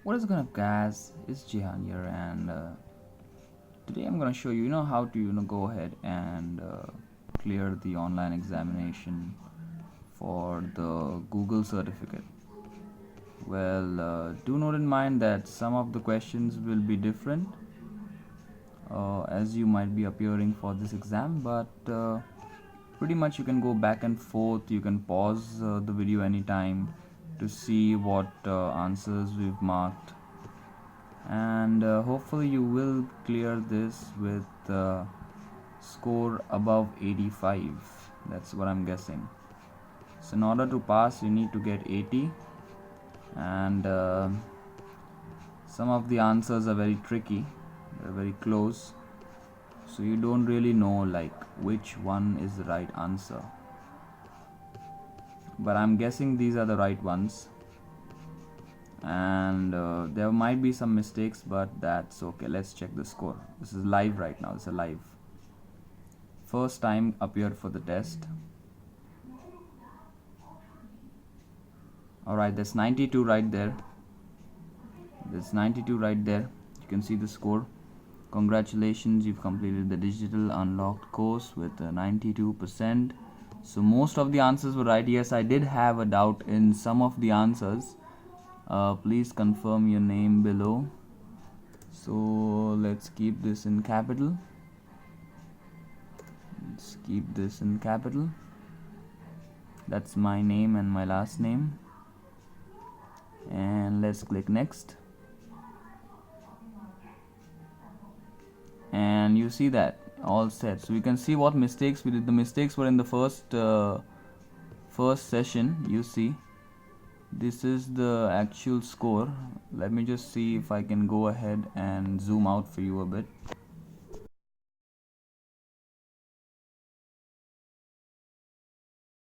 What is going up, guys? It's Jihan here, and today I'm going to show you, how to go ahead and clear the online examination for the Google certificate. Well, do note in mind that some of the questions will be different as you might be appearing for this exam, but pretty much you can go back and forth. You can pause the video anytime to see what answers we've marked, and hopefully you will clear this with score above 85. That's what I'm guessing. So in order to pass you need to get 80, and some of the answers are very tricky, they're very close, so you don't really know like which one is the right answer, but I'm guessing these are the right ones, and there might be some mistakes, but that's okay. Let's check the score. This is live right now. It's a live first time appeared for the test. Alright, that's 92 right there. There's 92 right there. You can see the score. Congratulations, you've completed the digital unlocked course with 92%. So most of the answers were right. Yes, I did have a doubt in some of the answers. Please confirm your name below. So let's keep this in capital. Let's keep this in capital. That's my name and my last name. And let's click next. And you see that all set. So you can see what mistakes we did. The mistakes were in the first session. You see, this is the actual score. Let me just see if I can go ahead and zoom out for you a bit.